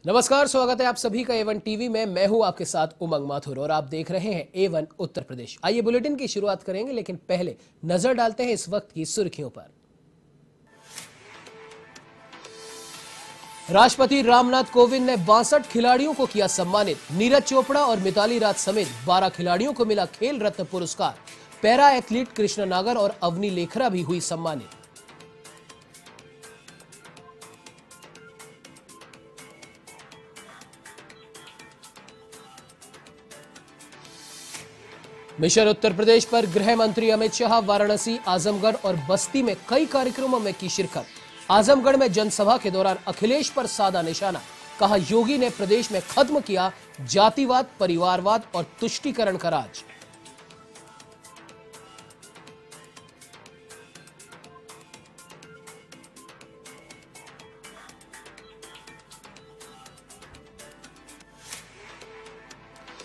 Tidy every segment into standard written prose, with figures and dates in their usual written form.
नमस्कार, स्वागत है आप सभी का A1 टीवी में। मैं हूं आपके साथ उमंग माथुर और आप देख रहे हैं A1 उत्तर प्रदेश। आइए बुलेटिन की शुरुआत करेंगे, लेकिन पहले नजर डालते हैं इस वक्त की सुर्खियों पर। राष्ट्रपति रामनाथ कोविंद ने 62 खिलाड़ियों को किया सम्मानित। नीरज चोपड़ा और मिताली राज समेत 12 खिलाड़ियों को मिला खेल रत्न पुरस्कार। पैरा एथलीट कृष्णा नागर और अवनी लेखरा भी हुई सम्मानित। मिशन उत्तर प्रदेश पर गृह मंत्री अमित शाह वाराणसी, आजमगढ़ और बस्ती में कई कार्यक्रमों में की शिरकत। आजमगढ़ में जनसभा के दौरान अखिलेश पर साधा निशाना। कहा, योगी ने प्रदेश में खत्म किया जातिवाद, परिवारवाद और तुष्टीकरण का राज।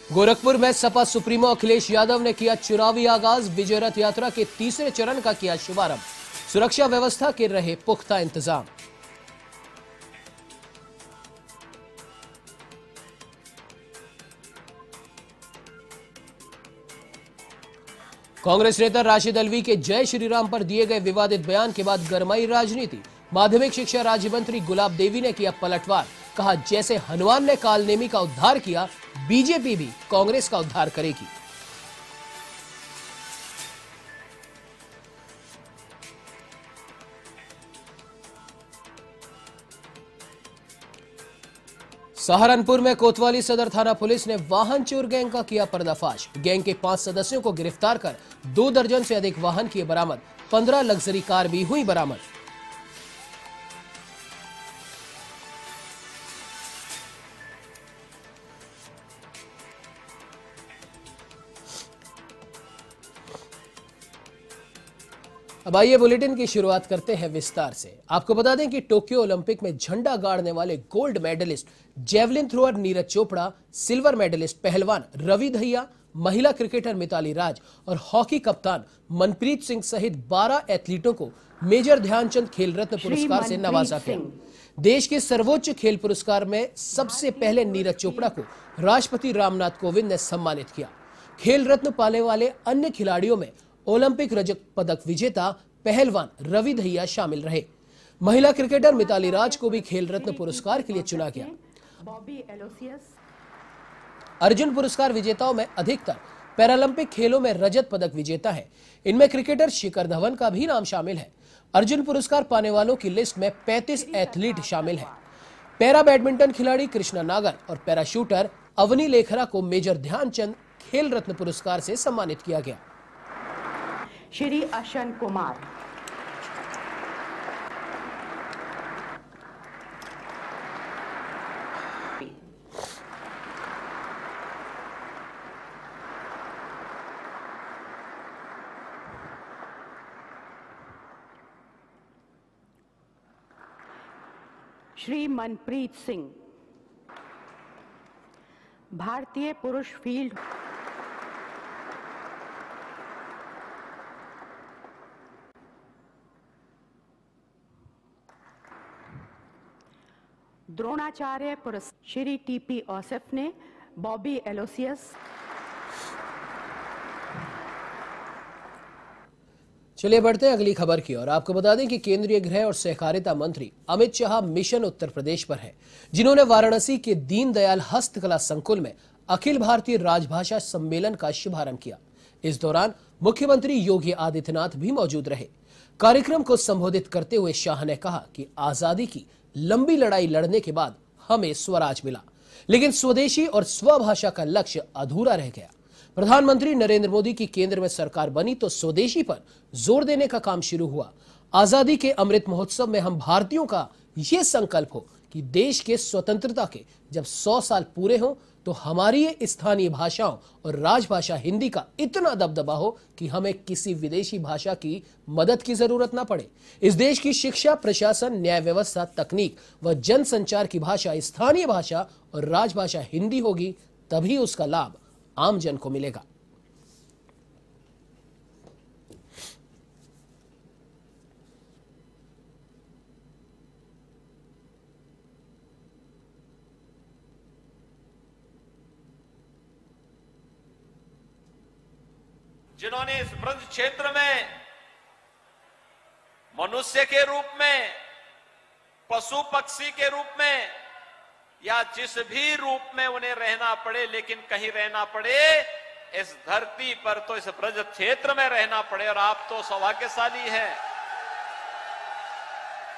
गोरखपुर में सपा सुप्रीमो अखिलेश यादव ने किया चुनावी आगाज। विजय रथ यात्रा के तीसरे चरण का किया शुभारंभ। सुरक्षा व्यवस्था के रहे पुख्ता इंतजाम। कांग्रेस नेता राशिद अलवी के जय श्री राम पर दिए गए विवादित बयान के बाद गरमाई राजनीति। माध्यमिक शिक्षा राज्य मंत्री गुलाब देवी ने किया पलटवार। कहा, जैसे हनुमान ने कालनेमी का उद्धार किया, बीजेपी भी कांग्रेस का उद्धार करेगी। सहारनपुर में कोतवाली सदर थाना पुलिस ने वाहन चोर गैंग का किया पर्दाफाश। गैंग के 5 सदस्यों को गिरफ्तार कर 2 दर्जन से अधिक वाहन किए बरामद। 15 लग्जरी कार भी हुई बरामद। अब आइए बुलेटिन की शुरुआत करते हैं विस्तार से। आपको बता दें कि टोक्यो ओलंपिक में झंडा गाड़ने वाले gold medallist javelin thrower Neeraj Chopra, silver medallist पहलवान रवि दहिया, महिला क्रिकेटर मिताली राज और हॉकी कप्तान मनप्रीत सिंह सहित 12 एथलीटों को मेजर ध्यानचंद खेल रत्न पुरस्कार से नवाजा गया। देश के सर्वोच्च खेल पुरस्कार में सबसे पहले नीरज चोपड़ा को राष्ट्रपति रामनाथ कोविंद ने सम्मानित किया। खेल रत्न पाने वाले अन्य खिलाड़ियों में ओलंपिक रजत पदक विजेता पहलवान रवि दहिया शामिल रहे। महिला क्रिकेटर मिताली राज को भी खेल रत्न पुरस्कार के लिए चुना गया। अर्जुन पुरस्कार विजेताओं में अधिकतर पैरालंपिक खेलों में रजत पदक विजेता है। इनमें क्रिकेटर शिखर धवन का भी नाम शामिल है। अर्जुन पुरस्कार पाने वालों की लिस्ट में 35 एथलीट शामिल हैं। पैरा बैडमिंटन खिलाड़ी कृष्णा नागर और पैरा शूटर अवनी लेखरा को मेजर ध्यानचंद खेल रत्न पुरस्कार से सम्मानित किया गया। श्री अशन कुमार, श्री मनप्रीत सिंह, भारतीय पुरुष फील्ड द्रोणाचार्य पुरस्कार श्री टीपी ओसेफ ने, बॉबी एलोसियस। चलिए बढ़ते हैं अगली खबर की ओर। आपको बता दें कि केंद्रीय गृह और सहकारिता मंत्री अमित शाह मिशन उत्तर प्रदेश पर हैं, जिन्होंने वाराणसी के दीनदयाल हस्तकला संकुल में अखिल भारतीय राजभाषा सम्मेलन का शुभारंभ किया। इस दौरान मुख्यमंत्री योगी आदित्यनाथ भी मौजूद रहे। कार्यक्रम को संबोधित करते हुए शाह ने कहा कि आजादी की लंबी लड़ाई लड़ने के बाद हमें स्वराज मिला, लेकिन स्वदेशी और स्वभाषा का लक्ष्य अधूरा रह गया। प्रधानमंत्री नरेंद्र मोदी की केंद्र में सरकार बनी तो स्वदेशी पर जोर देने का काम शुरू हुआ। आजादी के अमृत महोत्सव में हम भारतीयों का यह संकल्प हो कि देश के स्वतंत्रता के जब 100 साल पूरे हों तो हमारी ये स्थानीय भाषाओं और राजभाषा हिंदी का इतना दबदबा हो कि हमें किसी विदेशी भाषा की मदद की जरूरत ना पड़े। इस देश की शिक्षा, प्रशासन, न्याय व्यवस्था, तकनीक व जनसंचार की भाषा स्थानीय भाषा और राजभाषा हिंदी होगी, तभी उसका लाभ आम जन को मिलेगा। जिन्होंने इस ब्रज क्षेत्र में मनुष्य के रूप में, पशु पक्षी के रूप में या जिस भी रूप में उन्हें रहना पड़े, लेकिन कहीं रहना पड़े इस धरती पर तो इस ब्रज क्षेत्र में रहना पड़े। और आप तो सौभाग्यशाली हैं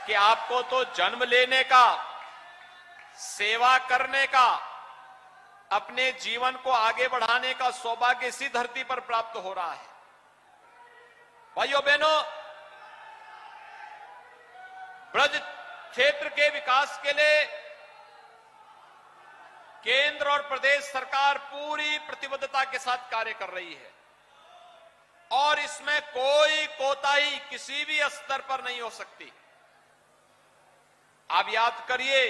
कि आपको तो जन्म लेने का, सेवा करने का, अपने जीवन को आगे बढ़ाने का सौभाग्य इसी धरती पर प्राप्त हो रहा है। भाइयों बहनों, ब्रज क्षेत्र के विकास के लिए केंद्र और प्रदेश सरकार पूरी प्रतिबद्धता के साथ कार्य कर रही है और इसमें कोई कोताही किसी भी स्तर पर नहीं हो सकती। आप याद करिए,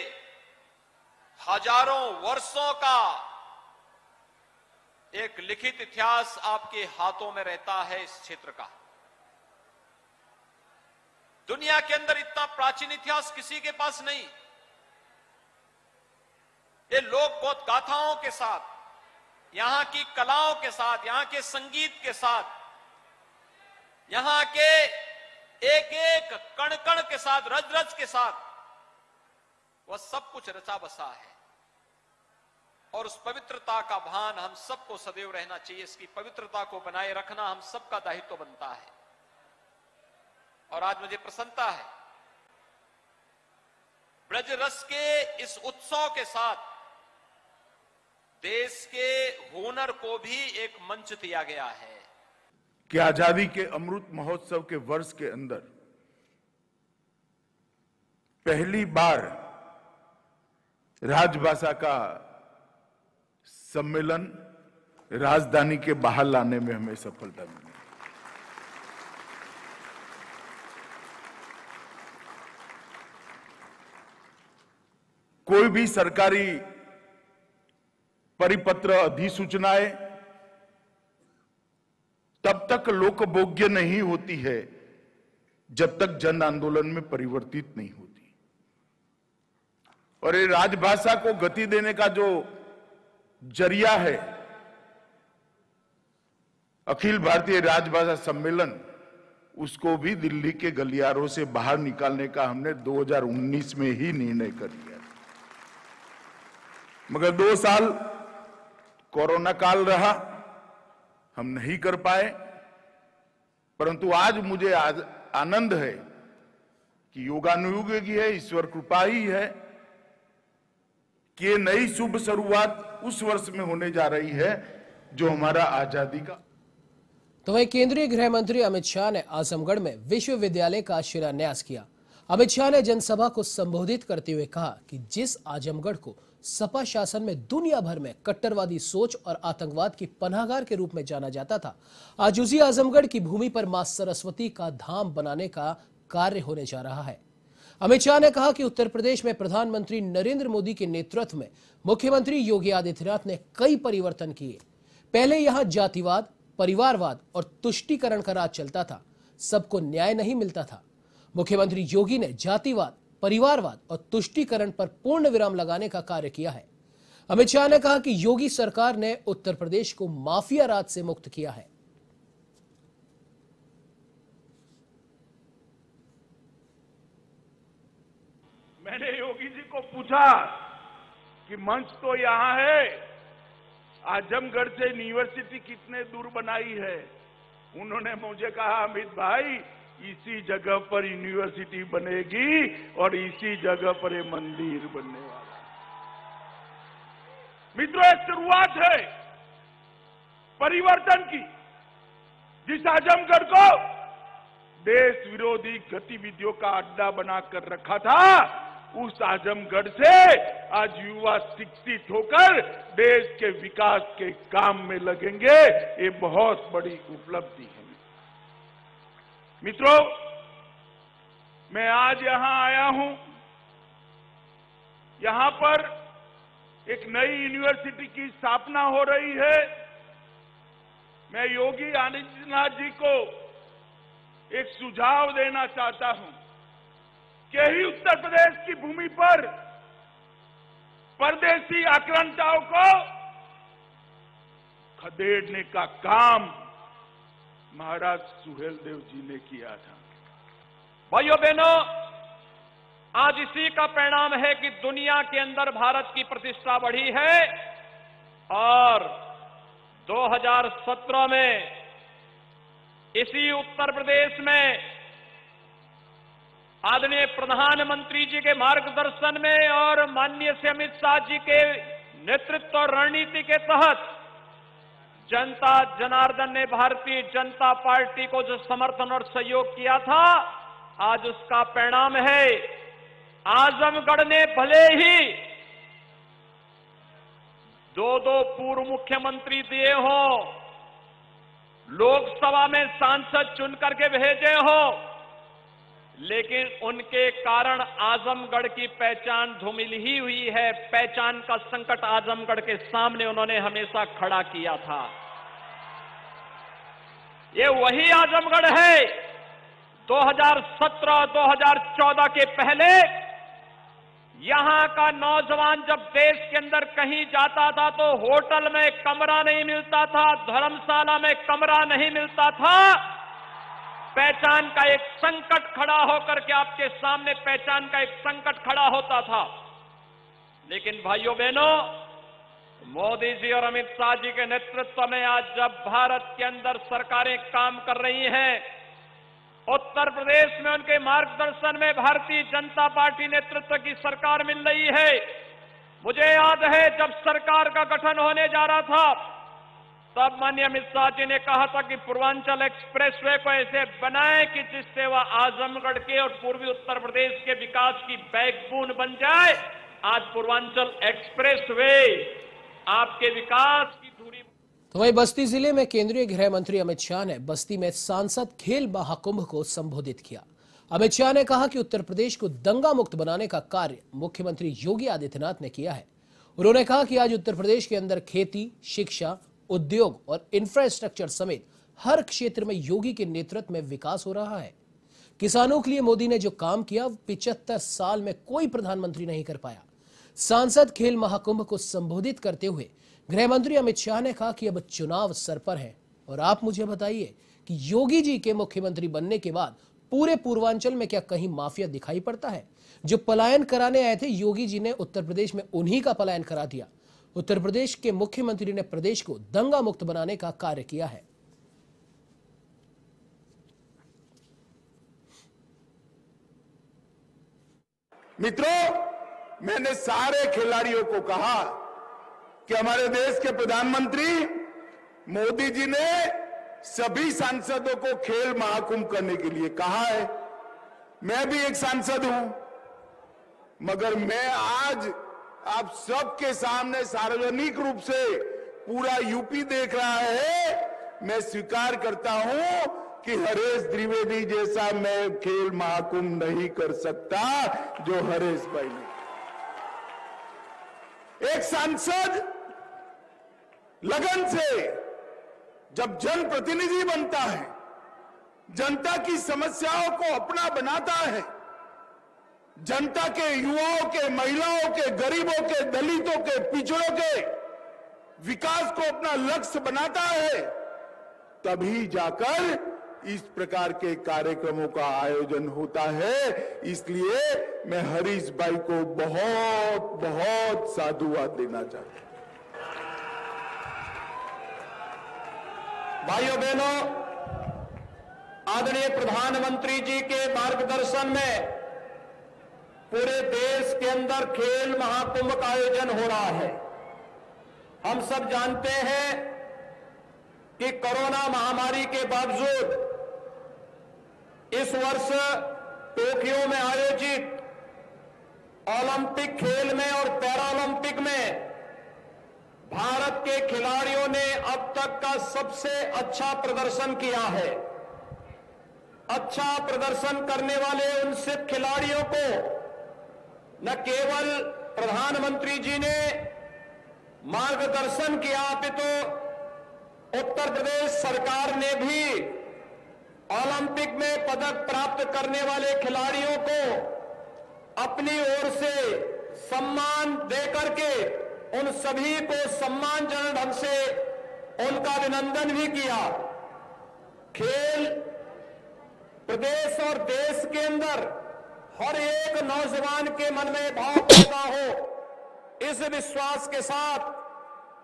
हजारों वर्षों का एक लिखित इतिहास आपके हाथों में रहता है इस क्षेत्र का। दुनिया के अंदर इतना प्राचीन इतिहास किसी के पास नहीं। ये लोक गाथाओं के साथ, यहां की कलाओं के साथ, यहां के संगीत के साथ, यहां के एक एक कण कण के साथ, रज रज के साथ, वह सब कुछ रचा बसा है। और उस पवित्रता का भान हम सबको सदैव रहना चाहिए। इसकी पवित्रता को बनाए रखना हम सबका दायित्व बनता है। और आज मुझे प्रसन्नता है, ब्रज रस के इस उत्सव के साथ देश के हुनर को भी एक मंच दिया गया है कि आजादी के अमृत महोत्सव के वर्ष के अंदर पहली बार राजभाषा का सम्मेलन राजधानी के बाहर लाने में हमें सफलता मिली। कोई भी सरकारी परिपत्र, अधिसूचनाएं तब तक लोकभोग्य नहीं होती है जब तक जन आंदोलन में परिवर्तित नहीं होती। और ये राजभाषा को गति देने का जो जरिया है, अखिल भारतीय राजभाषा सम्मेलन, उसको भी दिल्ली के गलियारों से बाहर निकालने का हमने 2019 में ही निर्णय कर लिया। मगर 2 साल कोरोना काल रहा, हम नहीं कर पाए। परंतु आज मुझे आनंद है कि योगानुयोग ही है, ईश्वर कृपा ही है कि ये नई शुभ शुरुआत उस वर्ष में होने जा रही है जो हमारा आजादी का। तो वहीं केंद्रीय गृह मंत्री अमित शाह ने आजमगढ़ में विश्वविद्यालय का शिलान्यास किया। अमित शाह ने जनसभा को संबोधित करते हुए कहा कि जिस आजमगढ़ को सपा शासन में दुनिया भर में कट्टरवादी सोच और आतंकवाद की पनाहगार के रूप में जाना जाता था, आज उसी आजमगढ़ की भूमि पर मां सरस्वती का धाम बनाने का कार्य होने जा रहा है। अमित शाह ने कहा कि उत्तर प्रदेश में प्रधानमंत्री नरेंद्र मोदी के नेतृत्व में मुख्यमंत्री योगी आदित्यनाथ ने कई परिवर्तन किए। पहले यहां जातिवाद, परिवारवाद और तुष्टीकरण का राज चलता था, सबको न्याय नहीं मिलता था। मुख्यमंत्री योगी ने जातिवाद, परिवारवाद और तुष्टीकरण पर पूर्ण विराम लगाने का कार्य किया है। अमित शाह ने कहा कि योगी सरकार ने उत्तर प्रदेश को माफिया राज से मुक्त किया है। मैंने योगी जी को पूछा कि मंच तो यहां है, आजमगढ़ से यूनिवर्सिटी कितने दूर बनाई है। उन्होंने मुझे कहा, अमित भाई इसी जगह पर यूनिवर्सिटी बनेगी और इसी जगह पर ये मंदिर बनने वाला है। मित्रों, एक शुरुआत है परिवर्तन की। जिस आजमगढ़ को देश विरोधी गतिविधियों का अड्डा बनाकर रखा था, उस आजमगढ़ से आज युवा शिक्षित होकर देश के विकास के काम में लगेंगे। ये बहुत बड़ी उपलब्धि है। मित्रों, मैं आज यहां आया हूं। यहां पर एक नई यूनिवर्सिटी की स्थापना हो रही है। मैं योगी आदित्यनाथ जी को एक सुझाव देना चाहता हूं कि ही उत्तर प्रदेश की भूमि पर परदेशी आक्रांताओं को खदेड़ने का काम महाराज सुहेलदेव जी ने किया था। भाइयों बहनों, आज इसी का परिणाम है कि दुनिया के अंदर भारत की प्रतिष्ठा बढ़ी है और 2017 में इसी उत्तर प्रदेश में आदरणीय प्रधानमंत्री जी के मार्गदर्शन में और माननीय श्री अमित शाह जी के नेतृत्व और रणनीति के तहत जनता जनार्दन ने भारतीय जनता पार्टी को जो समर्थन और सहयोग किया था, आज उसका परिणाम है। आजमगढ़ ने भले ही दो पूर्व मुख्यमंत्री दिए हो, लोकसभा में सांसद चुन करके भेजे हो, लेकिन उनके कारण आजमगढ़ की पहचान धूमिल ही हुई है। पहचान का संकट आजमगढ़ के सामने उन्होंने हमेशा खड़ा किया था। ये वही आजमगढ़ है 2017-2014 के पहले यहां का नौजवान जब देश के अंदर कहीं जाता था तो होटल में कमरा नहीं मिलता था, धर्मशाला में कमरा नहीं मिलता था। पहचान का एक संकट खड़ा होकर के आपके सामने पहचान का एक संकट खड़ा होता था। लेकिन भाइयों बहनों, मोदी जी और अमित शाह जी के नेतृत्व में आज जब भारत के अंदर सरकारें काम कर रही हैं, उत्तर प्रदेश में उनके मार्गदर्शन में भारतीय जनता पार्टी नेतृत्व की सरकार मिल रही है। मुझे याद है जब सरकार का गठन होने जा रहा था, तब माननीय अमित शाह जी ने कहा था कि पूर्वांचल एक्सप्रेसवे को ऐसे बनाएं कि जिससे वह आजमगढ़ के और पूर्वी उत्तर प्रदेश के विकास की बैकबोन बन जाए। आज पूर्वांचल एक्सप्रेसवे आपके विकास की दूरी। तो वहीं बस्ती जिले में केंद्रीय गृह मंत्री अमित शाह ने बस्ती में सांसद खेल महाकुंभ को संबोधित किया। अमित शाह ने कहा कि उत्तर प्रदेश को दंगा मुक्त बनाने का कार्य मुख्यमंत्री योगी आदित्यनाथ ने किया है। उन्होंने कहा कि आज उत्तर प्रदेश के अंदर खेती, शिक्षा, उद्योग और इंफ्रास्ट्रक्चर समेत हर क्षेत्र में योगी के नेतृत्व में विकास हो रहा है। किसानों के लिए मोदी ने जो काम किया 75 साल में कोई प्रधानमंत्री नहीं कर पाया। सांसद खेल महाकुंभ को संबोधित करते हुए गृह मंत्री अमित शाह ने कहा कि अब चुनाव सर पर है और आप मुझे बताइए कि योगी जी के मुख्यमंत्री बनने के बाद पूरे पूर्वांचल में क्या कहीं माफिया दिखाई पड़ता है? जो पलायन कराने आए थे, योगी जी ने उत्तर प्रदेश में उन्हीं का पलायन करा दिया। उत्तर प्रदेश के मुख्यमंत्री ने प्रदेश को दंगा मुक्त बनाने का कार्य किया है। मित्रों, मैंने सारे खिलाड़ियों को कहा कि हमारे देश के प्रधानमंत्री मोदी जी ने सभी सांसदों को खेल महाकुंभ करने के लिए कहा है। मैं भी एक सांसद हूं, मगर मैं आज आप सबके सामने सार्वजनिक रूप से पूरा यूपी देख रहा है। मैं स्वीकार करता हूं कि हरेश द्विवेदी जैसा मैं खेल महाकुंभ नहीं कर सकता जो हरेश भाई ने। एक सांसद लगन से जब जनप्रतिनिधि बनता है, जनता की समस्याओं को अपना बनाता है, जनता के, युवाओं के, महिलाओं के, गरीबों के, दलितों के, पिछड़ों के विकास को अपना लक्ष्य बनाता है, तभी जाकर इस प्रकार के कार्यक्रमों का आयोजन होता है। इसलिए मैं हरीश भाई को बहुत बहुत साधुवाद देना चाहता हूं। भाइयों बहनों, आदरणीय प्रधानमंत्री जी के मार्गदर्शन में पूरे देश के अंदर खेल महाकुंभ का आयोजन हो रहा है। हम सब जानते हैं कि कोरोना महामारी के बावजूद इस वर्ष टोक्यो में आयोजित ओलंपिक खेल में और पैरालंपिक में भारत के खिलाड़ियों ने अब तक का सबसे अच्छा प्रदर्शन किया है। अच्छा प्रदर्शन करने वाले उन सिर्फ खिलाड़ियों को न केवल प्रधानमंत्री जी ने मार्गदर्शन किया, अपितु उत्तर प्रदेश सरकार ने भी ओलंपिक में पदक प्राप्त करने वाले खिलाड़ियों को अपनी ओर से सम्मान देकर के उन सभी को सम्मानजनक ढंग से उनका अभिनंदन भी किया। खेल प्रदेश और देश के अंदर हर एक नौजवान के मन में भाव पैदा हो, इस विश्वास के साथ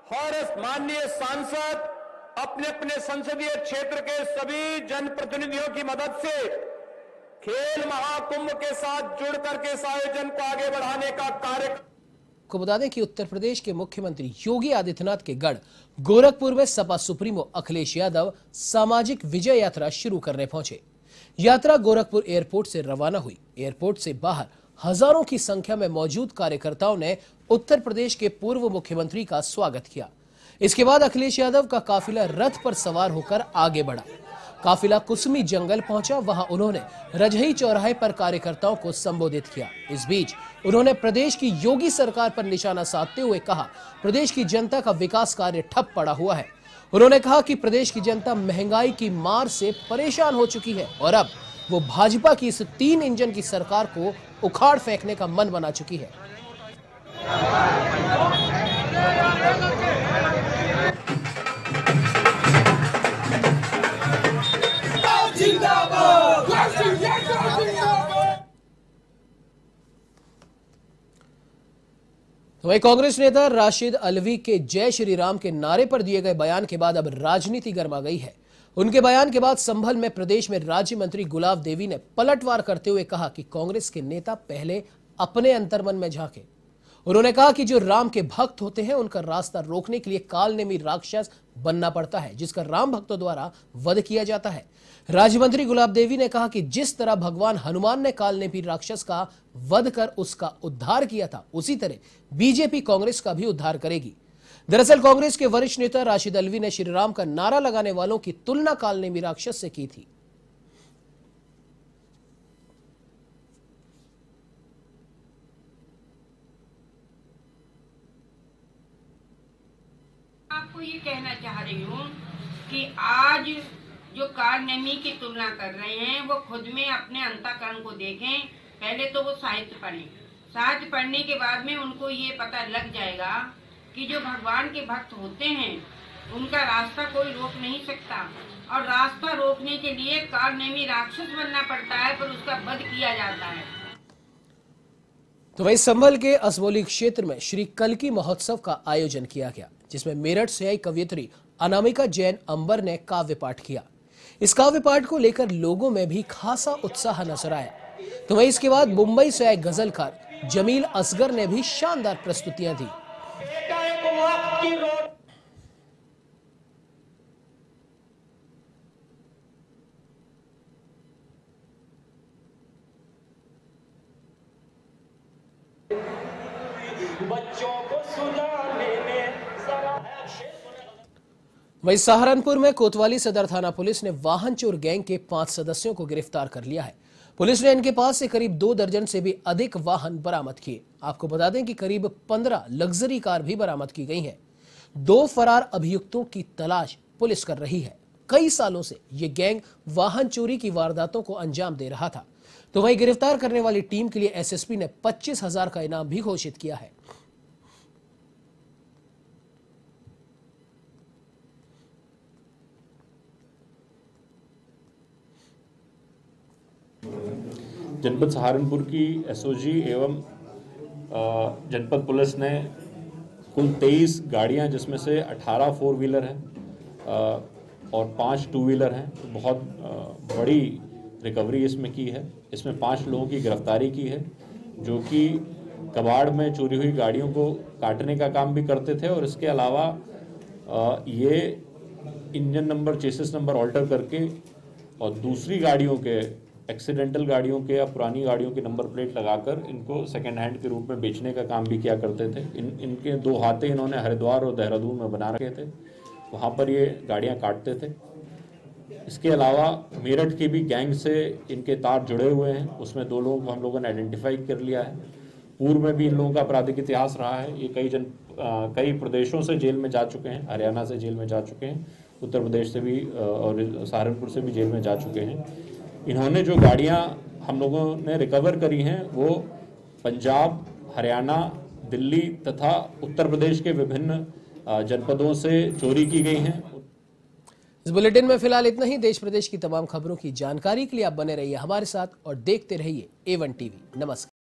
हर माननीय सांसद अपने अपने संसदीय क्षेत्र के सभी जनप्रतिनिधियों की मदद से खेल महाकुंभ के साथ जुड़ करके इस आयोजन को आगे बढ़ाने का कार्य। को बता दें कि उत्तर प्रदेश के मुख्यमंत्री योगी आदित्यनाथ के गढ़ गोरखपुर में सपा सुप्रीमो अखिलेश यादव सामाजिक विजय यात्रा शुरू करने पहुंचे। यात्रा गोरखपुर एयरपोर्ट से रवाना हुई। एयरपोर्ट से बाहर हजारों की संख्या में मौजूद कार्यकर्ताओं ने उत्तर प्रदेश के पूर्व मुख्यमंत्री का स्वागत किया। इसके बाद अखिलेश यादव का काफिला रथ पर सवार होकर आगे बढ़ा। काफिला कुसमी जंगल पहुंचा। वहां उन्होंने रजही चौराहे पर कार्यकर्ताओं को संबोधित किया। इस बीच उन्होंने प्रदेश की योगी सरकार पर निशाना साधते हुए कहा, प्रदेश की जनता का विकास कार्य ठप पड़ा हुआ है। उन्होंने कहा कि प्रदेश की जनता महंगाई की मार से परेशान हो चुकी है और अब वो भाजपा की इस 3 इंजन की सरकार को उखाड़ फेंकने का मन बना चुकी है। तो वही कांग्रेस नेता राशिद अलवी के जय श्री राम के नारे पर दिए गए बयान के बाद अब राजनीति गर्मा गई है। उनके बयान के बाद संभल में प्रदेश में राज्य मंत्री गुलाब देवी ने पलटवार करते हुए कहा कि कांग्रेस के नेता पहले अपने अंतर्मन में झांके। उन्होंने कहा कि जो राम के भक्त होते हैं उनका रास्ता रोकने के लिए कालनेमी राक्षस बनना पड़ता है, जिसका राम भक्तों द्वारा वध किया जाता है। राज्य मंत्री गुलाब देवी ने कहा कि जिस तरह भगवान हनुमान ने कालनेमी राक्षस का वध कर उसका उद्धार किया था, उसी तरह बीजेपी कांग्रेस का भी उद्धार करेगी। दरअसल कांग्रेस के वरिष्ठ नेता राशिद अलवी ने श्री राम का नारा लगाने वालों की तुलना कालनेमी राक्षस से की थी। आपको ये कहना चाह रही हूँ कि आज जो कालनेमी की तुलना कर रहे हैं वो खुद में अपने अंतःकरण को देखें। पहले तो वो साहित्य पढ़ें। साहित्य पढ़ने के बाद में उनको ये पता लग जाएगा कि जो भगवान के भक्त होते हैं उनका रास्ता कोई रोक नहीं सकता और रास्ता रोकने के लिए कालनेमी राक्षस बनना पड़ता है, पर उसका वध किया जाता है। तो वही संभल के असबोली क्षेत्र में श्री कल्की महोत्सव का आयोजन किया गया, जिसमें मेरठ से आई कवयित्री अनामिका जैन अंबर ने काव्य पाठ किया। इस काव्य पाठ को लेकर लोगों में भी खासा उत्साह नजर आया। तो वहीं इसके बाद मुंबई से आए गजलकार जमील असगर ने भी शानदार प्रस्तुतियां दी। वहीं सहारनपुर में कोतवाली सदर थाना पुलिस ने वाहन चोर गैंग के 5 सदस्यों को गिरफ्तार कर लिया है। पुलिस ने इनके पास से करीब 2 दर्जन से भी अधिक वाहन बरामद किए। आपको बता दें कि करीब 15 लग्जरी कार भी बरामद की गई हैं। 2 फरार अभियुक्तों की तलाश पुलिस कर रही है। कई सालों से ये गैंग वाहन चोरी की वारदातों को अंजाम दे रहा था। तो वहीं गिरफ्तार करने वाली टीम के लिए एसएसपी ने 25,000 का इनाम भी घोषित किया है। जनपद सहारनपुर की एसओजी एवं जनपद पुलिस ने कुल 23 गाड़ियां, जिसमें से 18 4 व्हीलर हैं और 5 2 व्हीलर हैं, बहुत बड़ी रिकवरी इसमें की है। इसमें 5 लोगों की गिरफ्तारी की है, जो कि कबाड़ में चोरी हुई गाड़ियों को काटने का काम भी करते थे और इसके अलावा ये engine number, chassis number alter करके और दूसरी गाड़ियों के, एक्सीडेंटल गाड़ियों के या पुरानी गाड़ियों के नंबर प्लेट लगाकर इनको सेकेंड हैंड के रूप में बेचने का काम भी किया करते थे। इनके 2 हाथे इन्होंने हरिद्वार और देहरादून में बना रखे थे, वहाँ पर ये गाड़ियाँ काटते थे। इसके अलावा मेरठ के भी गैंग से इनके तार जुड़े हुए हैं, उसमें 2 लोगों को हम लोगों ने आइडेंटिफाई कर लिया है। पूर्व में भी इन लोगों का आपराधिक इतिहास रहा है। ये कई प्रदेशों से जेल में जा चुके हैं, हरियाणा से जेल में जा चुके हैं, उत्तर प्रदेश से भी और सहारनपुर से भी जेल में जा चुके हैं। इन्होंने जो गाड़ियां हम लोगों ने रिकवर करी हैं वो पंजाब, हरियाणा, दिल्ली तथा उत्तर प्रदेश के विभिन्न जनपदों से चोरी की गई हैं। इस बुलेटिन में फिलहाल इतना ही। देश प्रदेश की तमाम खबरों की जानकारी के लिए आप बने रहिए हमारे साथ और देखते रहिए A1 टीवी। नमस्कार।